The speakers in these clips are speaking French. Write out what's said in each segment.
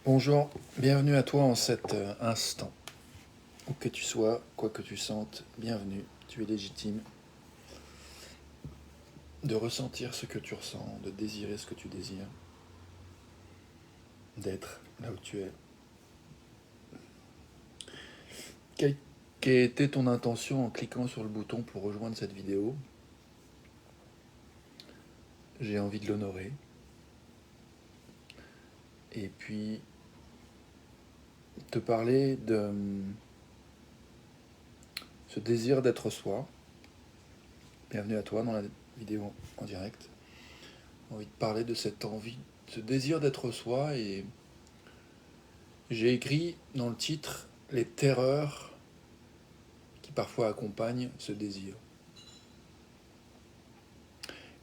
Bonjour, bienvenue à toi en cet instant. Où que tu sois, quoi que tu sentes, bienvenue. Tu es légitime de ressentir ce que tu ressens, de désirer ce que tu désires, d'être là où tu es. Quelle était ton intention en cliquant sur le bouton pour rejoindre cette vidéo? J'ai envie de l'honorer. Et puis, te parler de ce désir d'être soi. Bienvenue à toi dans la vidéo en direct. J'ai envie de parler de cette envie, ce désir d'être soi, et j'ai écrit dans le titre les terreurs qui parfois accompagnent ce désir.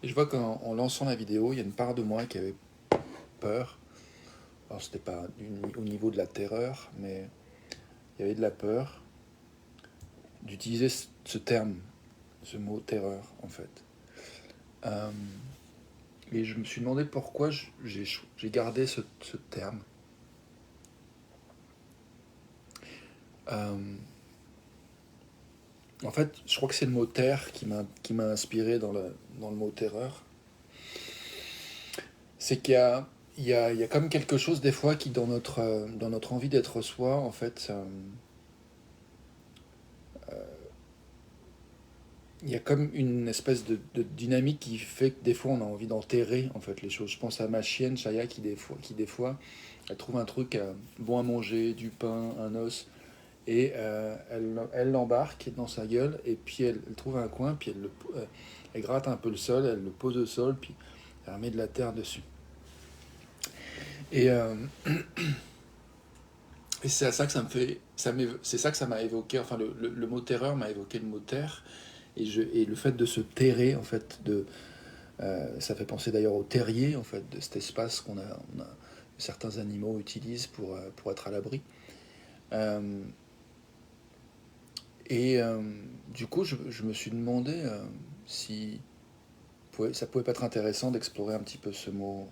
Et je vois qu'en lançant la vidéo, il y a une part de moi qui avait peur. Alors c'était pas au niveau de la terreur, mais il y avait de la peur d'utiliser ce terme, ce mot terreur en fait. Euh, et je me suis demandé pourquoi j'ai gardé ce terme. Euh, En fait, je crois que c'est le mot terre qui m'a inspiré dans le mot terreur. C'est qu'il y a comme quelque chose des fois qui, dans notre envie d'être soi, en fait, il y a comme une espèce de dynamique qui fait que des fois on a envie d'enterrer en fait les choses. Je pense à ma chienne Chaya qui des fois elle trouve un truc bon à manger, du pain, un os, et elle l'embarque dans sa gueule, et puis elle trouve un coin, puis elle gratte un peu le sol, elle le pose au sol, puis elle remet de la terre dessus. Et, euh, et c'est à ça que ça me fait, c'est ça que ça m'a évoqué. Enfin, le mot terreur m'a évoqué le mot terre, et le fait de se terrer en fait, ça fait penser d'ailleurs au terrier en fait, de cet espace certains animaux utilisent pour être à l'abri. Euh, et du coup, je me suis demandé si ça pouvait pas être intéressant d'explorer un petit peu ce mot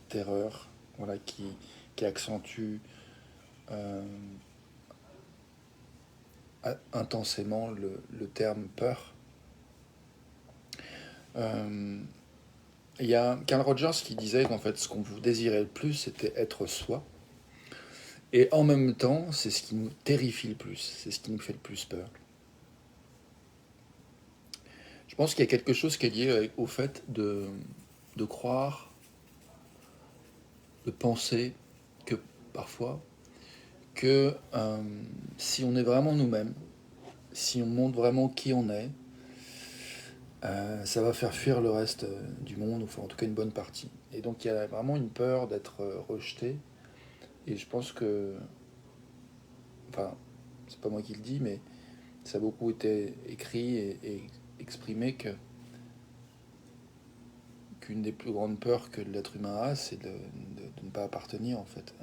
terreur, voilà, qui accentue euh, intensément le terme peur. Euh, Il y a Carl Rogers qui disait qu'en fait, ce qu'on vous désirait le plus, c'était être soi. Et en même temps, c'est ce qui nous terrifie le plus, c'est ce qui nous fait le plus peur. Je pense qu'il y a quelque chose qui est lié au fait de croire, de penser que parfois, que si on est vraiment nous-mêmes, si on montre vraiment qui on est, ça va faire fuir le reste du monde, enfin en tout cas une bonne partie. Et donc il y a vraiment une peur d'être rejeté. Et je pense que, enfin, c'est pas moi qui le dis, mais ça a beaucoup été écrit et exprimé qu'une des plus grandes peurs que l'être humain a, c'est de ne pas appartenir en fait.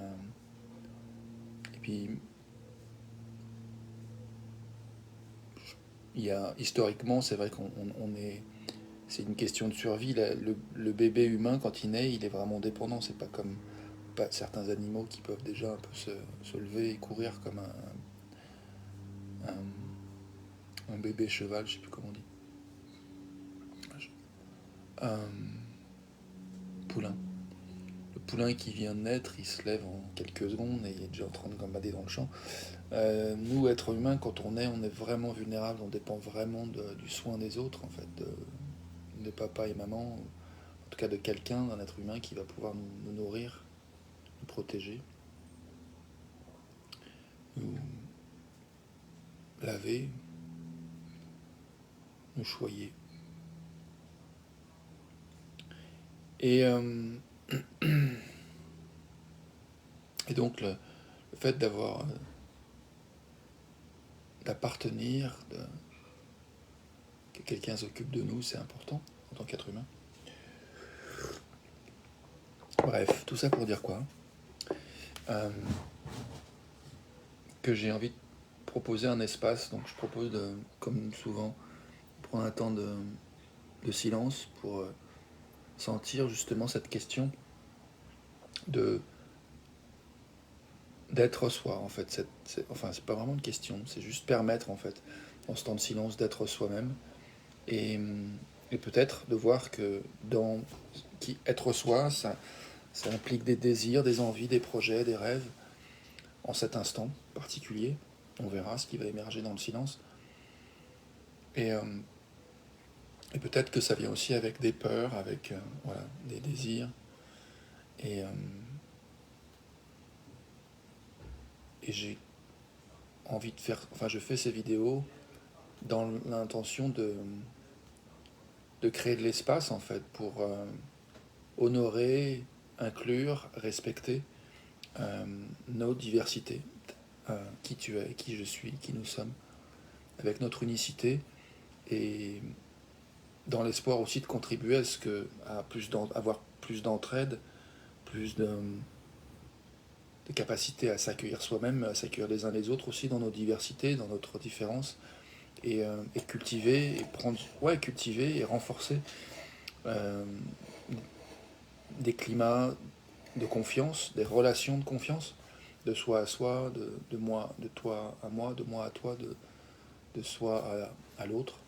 Et puis, historiquement, c'est vrai qu'on est. C'est une question de survie. Le bébé humain, quand il naît, il est vraiment dépendant. C'est pas comme certains animaux qui peuvent déjà un peu se lever et courir comme un bébé cheval, je sais plus comment on dit. Un poulain. Le poulain qui vient de naître, il se lève en quelques secondes et il est déjà en train de gambader dans le champ. Nous, êtres humains, quand on est vraiment vulnérable, on dépend vraiment du soin des autres, en fait, de papa et maman, en tout cas de quelqu'un, d'un être humain qui va pouvoir nous nourrir, nous protéger, nous laver, nous choyer. Et, euh, et donc le fait d'appartenir, que quelqu'un s'occupe de nous, c'est important en tant qu'être humain. Bref, tout ça pour dire quoi? euh, Que j'ai envie de proposer un espace, donc je propose comme souvent, prendre un temps de silence pour sentir justement cette question de d'être soi, en fait. Enfin, c'est pas vraiment une question, c'est juste permettre, en fait, dans ce temps de silence, d'être soi-même. Et, et peut-être de voir que être soi, ça implique des désirs, des envies, des projets, des rêves, en cet instant particulier. On verra ce qui va émerger dans le silence. Et, euh, et peut-être que ça vient aussi avec des peurs, avec voilà, des désirs. Et, euh, et j'ai envie de faire... Enfin, je fais ces vidéos dans l'intention de créer de l'espace, en fait, pour honorer, inclure, respecter nos diversités, qui tu es, qui je suis, qui nous sommes, avec notre unicité, et dans l'espoir aussi de contribuer à ce que avoir plus d'entraide, plus de capacité à s'accueillir soi-même, à s'accueillir les uns les autres aussi dans nos diversités, dans notre différence, et cultiver et prendre, ouais, cultiver et renforcer euh, des climats de confiance, des relations de confiance, de soi à soi, de moi, de toi à moi, de moi à toi, de soi à l'autre,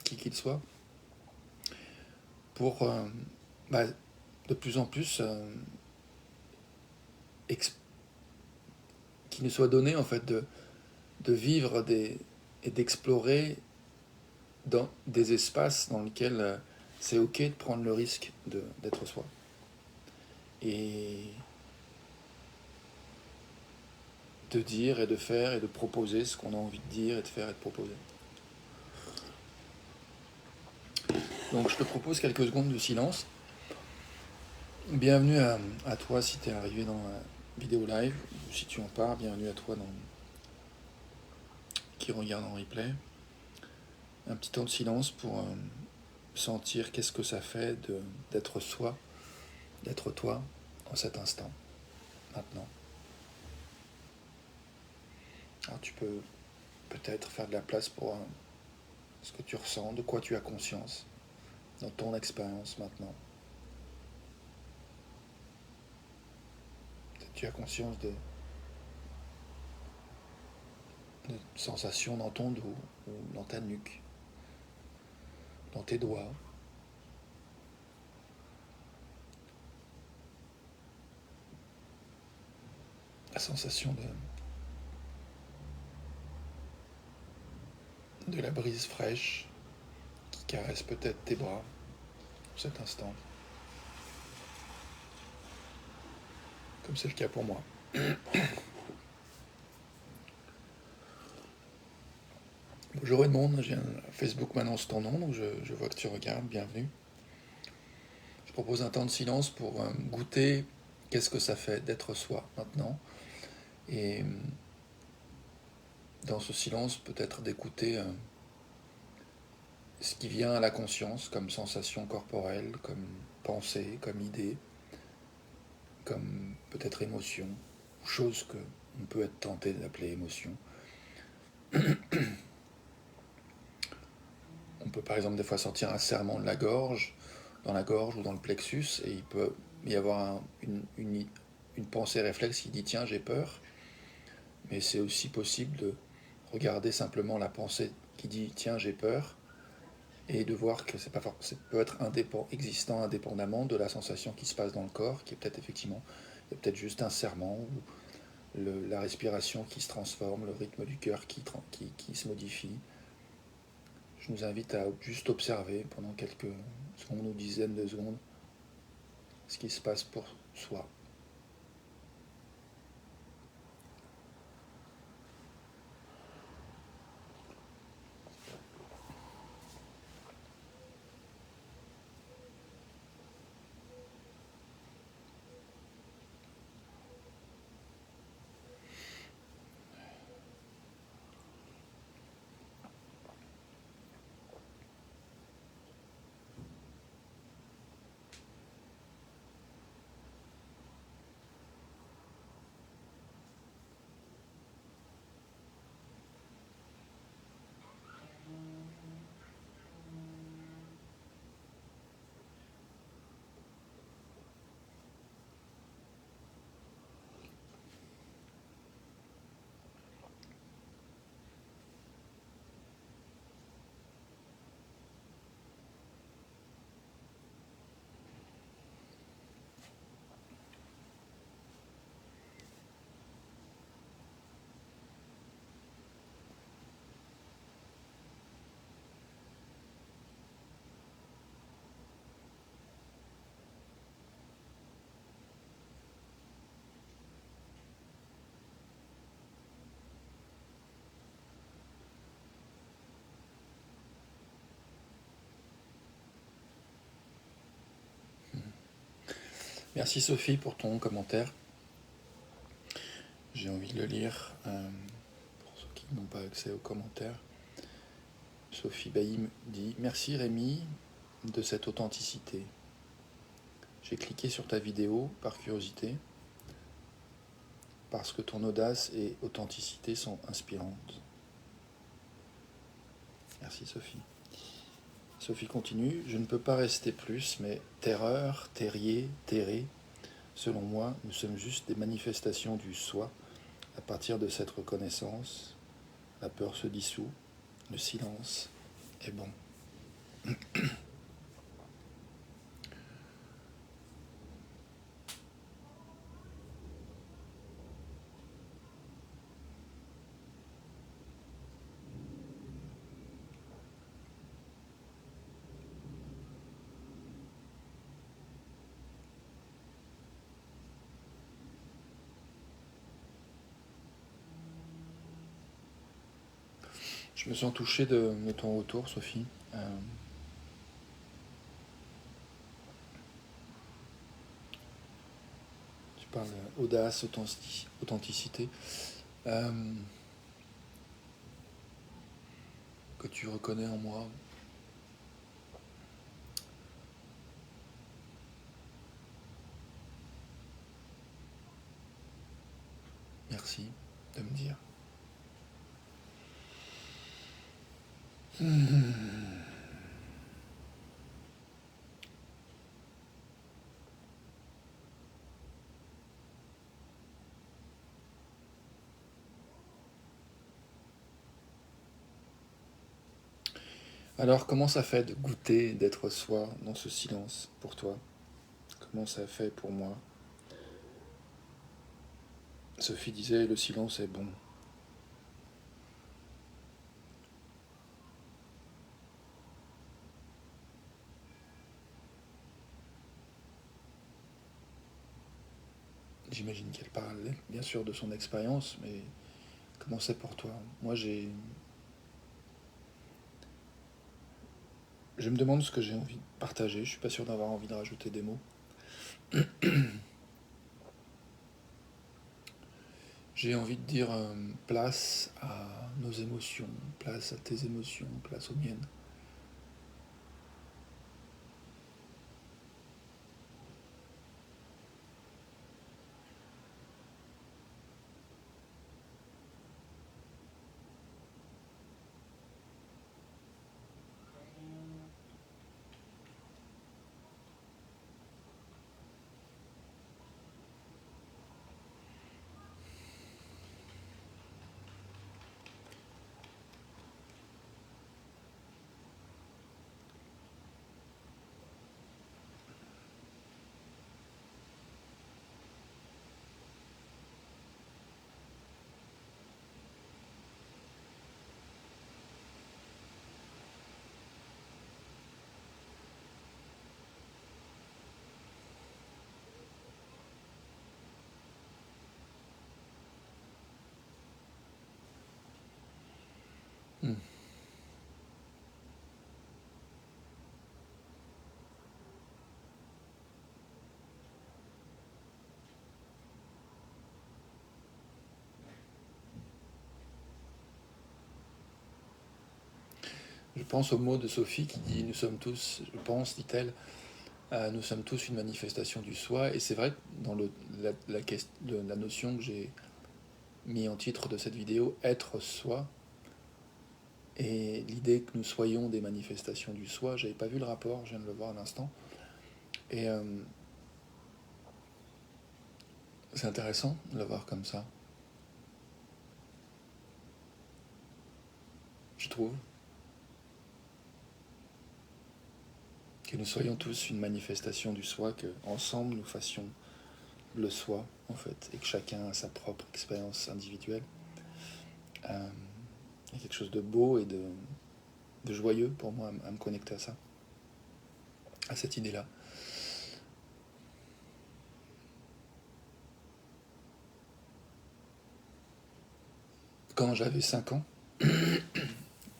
qui qu'il soit, pour bah, de plus en plus qui nous soit donné en fait de vivre et d'explorer dans des espaces dans lesquels c'est ok de prendre le risque d'être soi. Et de dire et de faire et de proposer ce qu'on a envie de dire et de faire et de proposer. Donc je te propose quelques secondes de silence. Bienvenue à toi si tu es arrivé dans la vidéo live, ou si tu en pars, bienvenue à toi qui regarde en replay. Un petit temps de silence pour sentir qu'est-ce que ça fait d'être soi, d'être toi en cet instant, maintenant. Alors tu peux peut-être faire de la place pour ce que tu ressens, de quoi tu as conscience dans ton expérience maintenant. Peut-être tu as conscience de sensations dans ton dos ou dans ta nuque, dans tes doigts. La sensation de la brise fraîche qui caresse peut-être tes bras en cet instant, comme c'est le cas pour moi. Bonjour Edmond, j'ai un Facebook m'annonce ton nom, donc je vois que tu regardes, bienvenue. Je propose un temps de silence pour goûter qu'est-ce que ça fait d'être soi maintenant. Et dans ce silence, peut-être d'écouter ce qui vient à la conscience comme sensation corporelle, comme pensée, comme idée, comme peut-être émotion, chose que on peut être tenté d'appeler émotion. On peut par exemple des fois sentir un serrement de la gorge, dans la gorge ou dans le plexus, et il peut y avoir une pensée réflexe qui dit tiens j'ai peur, mais c'est aussi possible de regarder simplement la pensée qui dit tiens j'ai peur, et de voir que ça peut être existant indépendamment de la sensation qui se passe dans le corps, qui est peut-être effectivement, il y a peut-être juste un serrement, ou la respiration qui se transforme, le rythme du cœur qui se modifie. Je nous invite à juste observer pendant quelques secondes ou dizaines de secondes ce qui se passe pour soi. Merci Sophie pour ton commentaire. J'ai envie de le lire pour ceux qui n'ont pas accès aux commentaires. Sophie Bailly me dit « Merci Rémi de cette authenticité. J'ai cliqué sur ta vidéo par curiosité parce que ton audace et authenticité sont inspirantes. » Merci Sophie. Sophie continue « Je ne peux pas rester plus, mais terreur, terrier, terré, selon moi, nous sommes juste des manifestations du soi. À partir de cette reconnaissance, la peur se dissout, le silence est bon. » Je me sens touché de ton retour, Sophie. Tu parles d'audace, authenticité, que tu reconnais en moi. Merci de me dire. Alors, comment ça fait de goûter, d'être soi dans ce silence pour toi? Comment ça fait pour moi? Sophie disait, le silence est bon. J'imagine qu'elle parle bien sûr de son expérience, mais comment c'est pour toi? Moi, je me demande ce que j'ai envie de partager. Je suis pas sûr d'avoir envie de rajouter des mots. J'ai envie de dire place à nos émotions, place à tes émotions, place aux miennes. Hmm. Je pense aux mots de Sophie qui dit nous sommes tous, je pense, dit-elle, nous sommes tous une manifestation du soi. Et c'est vrai que dans la notion que j'ai mis en titre de cette vidéo, être soi, et l'idée que nous soyons des manifestations du soi, j'avais pas vu le rapport, je viens de le voir à l'instant. Et c'est intéressant de le voir comme ça, je trouve. Que nous soyons tous une manifestation du soi, que ensemble nous fassions le soi, en fait, et que chacun a sa propre expérience individuelle. Il y a quelque chose de beau et de joyeux pour moi à me connecter à ça, à cette idée-là. Quand j'avais 5 ans,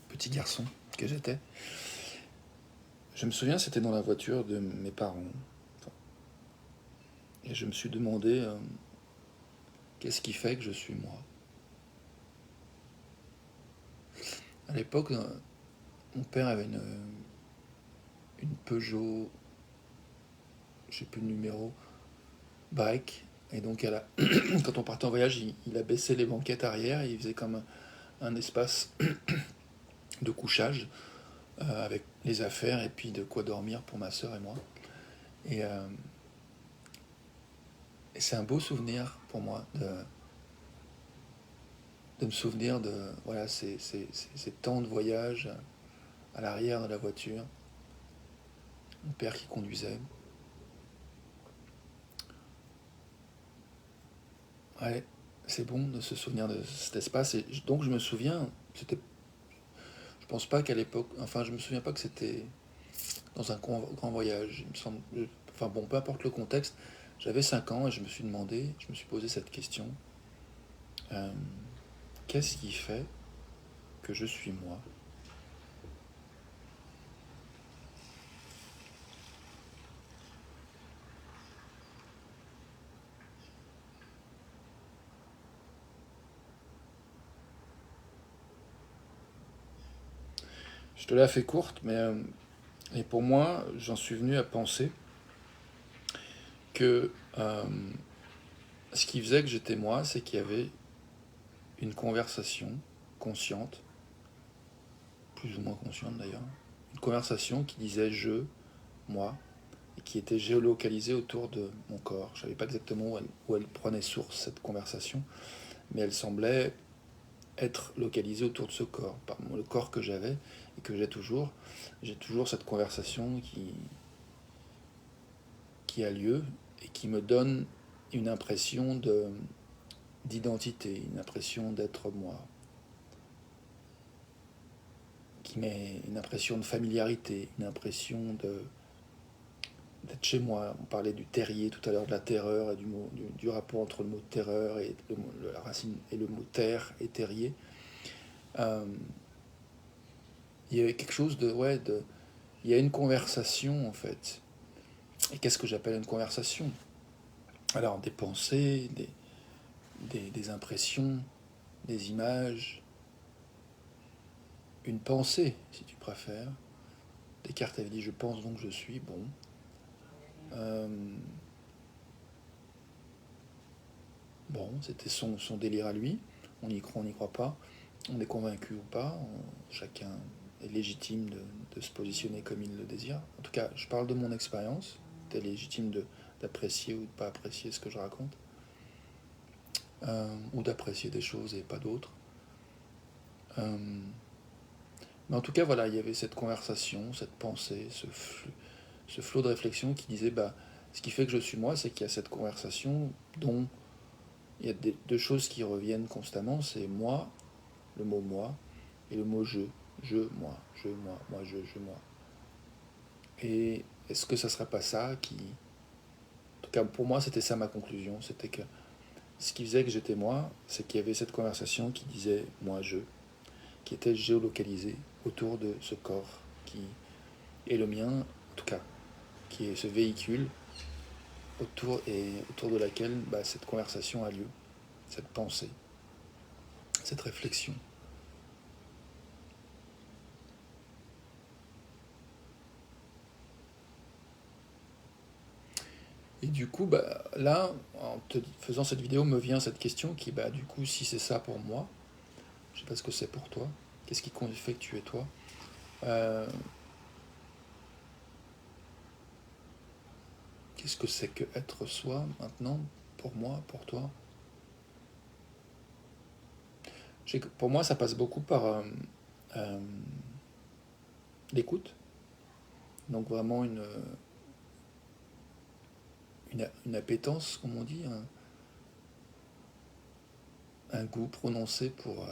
petit garçon que j'étais, je me souviens, c'était dans la voiture de mes parents. Enfin, Et je me suis demandé qu'est-ce qui fait que je suis moi. À l'époque, mon père avait une Peugeot, je sais plus le numéro, bike. Et donc, quand on partait en voyage, il a baissé les banquettes arrière et il faisait comme un espace de couchage avec les affaires et puis de quoi dormir pour ma soeur et moi. Et, euh, et c'est un beau souvenir pour moi de me souvenir de voilà, ces temps de voyage à l'arrière de la voiture, mon père qui conduisait. Ouais, c'est bon de se souvenir de cet espace. Et donc je me souviens, je pense pas qu'à l'époque, enfin je me souviens pas que c'était dans un grand voyage. Il me semble, enfin bon, peu importe le contexte, j'avais 5 ans et je me suis posé cette question. Euh, Qu'est-ce qui fait que je suis moi? Je te la fais courte, mais et pour moi, j'en suis venu à penser que ce qui faisait que j'étais moi, c'est qu'il y avait une conversation consciente, plus ou moins consciente d'ailleurs, une conversation qui disait je, moi, et qui était géolocalisée autour de mon corps. Je ne savais pas exactement où elle prenait source, cette conversation, mais elle semblait être localisée autour de ce corps, par le corps que j'avais et que j'ai toujours. J'ai toujours cette conversation qui a lieu et qui me donne une impression d'identité, une impression d'être moi, qui met une impression de familiarité, une impression d'être chez moi. On parlait du terrier tout à l'heure, de la terreur et du rapport entre le mot terreur et la racine et le mot terre et terrier. Euh, il y avait quelque chose il y a une conversation en fait. Et qu'est-ce que j'appelle une conversation? Alors des pensées, des impressions, des images, une pensée si tu préfères. Descartes avait dit je pense donc je suis. Bon. Euh, bon, c'était son délire à lui. On n'y croit pas. On est convaincu ou pas. Chacun est légitime de se positionner comme il le désire. En tout cas, je parle de mon expérience. C'est légitime d'apprécier ou de pas apprécier ce que je raconte. Ou d'apprécier des choses et pas d'autres. Mais en tout cas, voilà, il y avait cette conversation, cette pensée, ce flot de réflexion qui disait, bah, ce qui fait que je suis moi, c'est qu'il y a cette conversation dont il y a deux choses qui reviennent constamment, c'est moi, le mot moi, et le mot je, moi, je, moi. Et est-ce que ça serait pas ça qui... En tout cas, pour moi, c'était ça ma conclusion, c'était que ce qui faisait que j'étais moi, c'est qu'il y avait cette conversation qui disait moi, je, qui était géolocalisée autour de ce corps qui est le mien, en tout cas, qui est ce véhicule autour de laquelle cette conversation a lieu, cette pensée, cette réflexion. Et du coup, là, en te faisant cette vidéo, me vient cette question qui, du coup, si c'est ça pour moi, je sais pas ce que c'est pour toi, qu'est-ce qui fait que tu es toi? Euh, Qu'est-ce que c'est que être soi maintenant, pour moi, pour toi? Pour moi, ça passe beaucoup par euh, l'écoute, donc vraiment une appétence, comme on dit, un goût prononcé pour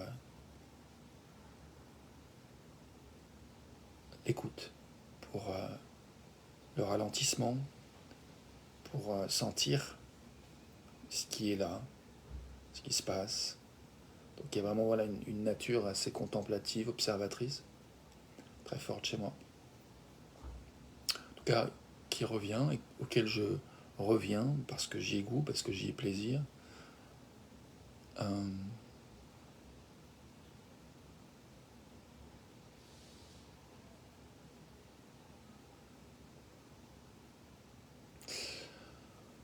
l'écoute, pour le ralentissement, pour sentir ce qui est là, ce qui se passe. Donc il y a vraiment voilà, une nature assez contemplative, observatrice, très forte chez moi. En tout cas, qui revient et auquel je revient parce que j'y ai goût, parce que j'y ai plaisir.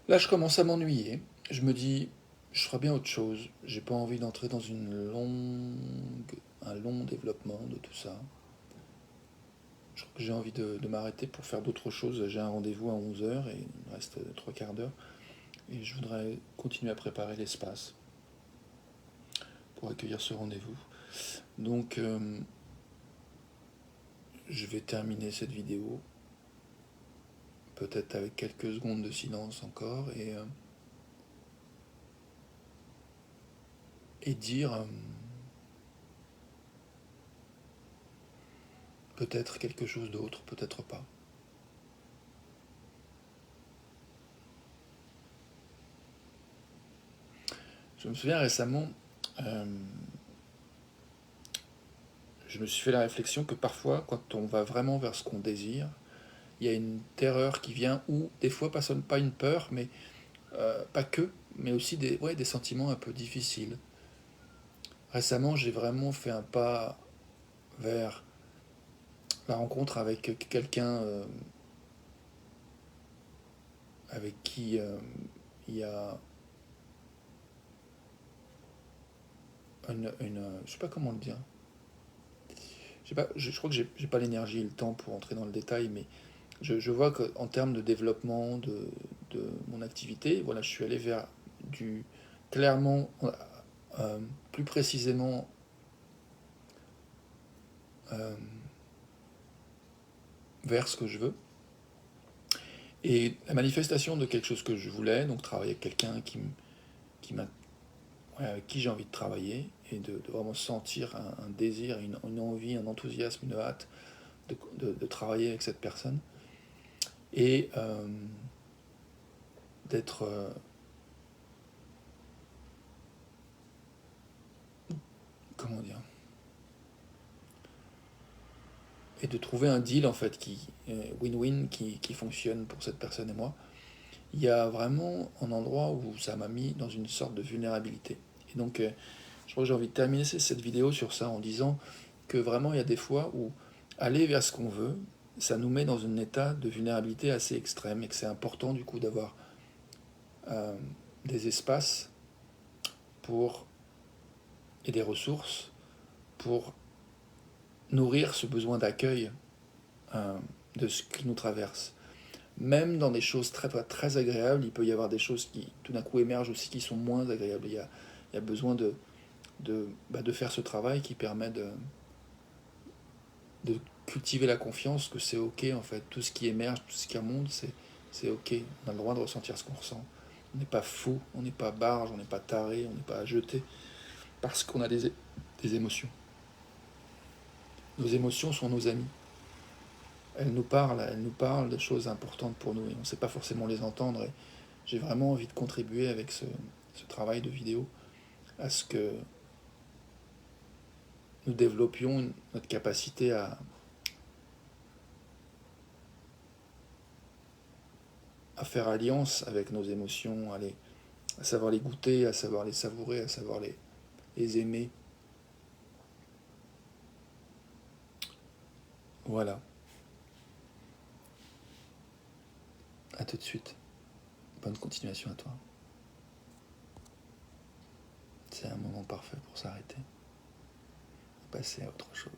Là, je commence à m'ennuyer. Je me dis, je ferais bien autre chose. J'ai pas envie d'entrer dans un long développement de tout ça. Je crois que j'ai envie de m'arrêter pour faire d'autres choses. J'ai un rendez-vous à 11 heures et il me reste 3 quarts d'heure. Et je voudrais continuer à préparer l'espace pour accueillir ce rendez-vous. Donc, je vais terminer cette vidéo, peut-être avec quelques secondes de silence encore, et dire peut-être quelque chose d'autre, peut-être pas. Je me souviens récemment, je me suis fait la réflexion que parfois, quand on va vraiment vers ce qu'on désire, il y a une terreur qui vient, ou des fois pas une peur, mais pas que, mais aussi des sentiments un peu difficiles. Récemment, j'ai vraiment fait un pas vers la rencontre avec quelqu'un avec qui il y a je sais pas comment le dire. Je crois que j'ai pas l'énergie et le temps pour entrer dans le détail, mais je vois qu'en termes de développement de mon activité, voilà, je suis allé vers du clairement, euh, plus précisément, euh, vers ce que je veux. Et la manifestation de quelque chose que je voulais, donc travailler avec quelqu'un qui m'a, ouais, avec qui j'ai envie de travailler, et de vraiment sentir un désir, une envie, un enthousiasme, une hâte de travailler avec cette personne, et d'être, comment dire, et de trouver un deal en fait qui win-win qui fonctionne pour cette personne et moi. Il y a vraiment un endroit où ça m'a mis dans une sorte de vulnérabilité. Et donc, je crois que j'ai envie de terminer cette vidéo sur ça en disant que vraiment il y a des fois où aller vers ce qu'on veut, ça nous met dans un état de vulnérabilité assez extrême, et que c'est important du coup d'avoir euh, des espaces pour et des ressources pour nourrir ce besoin d'accueil euh, de ce qui nous traverse. Même dans des choses très agréables, il peut y avoir des choses qui tout d'un coup émergent aussi qui sont moins agréables. Il y a besoin de faire ce travail qui permet de cultiver la confiance que c'est ok en fait. Tout ce qui émerge, tout ce qui remonte, c'est ok. On a le droit de ressentir ce qu'on ressent. On n'est pas fou, on n'est pas barge, on n'est pas taré, on n'est pas à jeter parce qu'on a des émotions. Nos émotions sont nos amis. Elles nous parlent de choses importantes pour nous et on ne sait pas forcément les entendre. Et j'ai vraiment envie de contribuer avec ce travail de vidéo à ce que nous développions notre capacité à faire alliance avec nos émotions, à savoir les goûter, à savoir les savourer, à savoir les aimer. Voilà, à tout de suite. Bonne continuation à toi. C'est un moment parfait pour s'arrêter, passer à autre chose.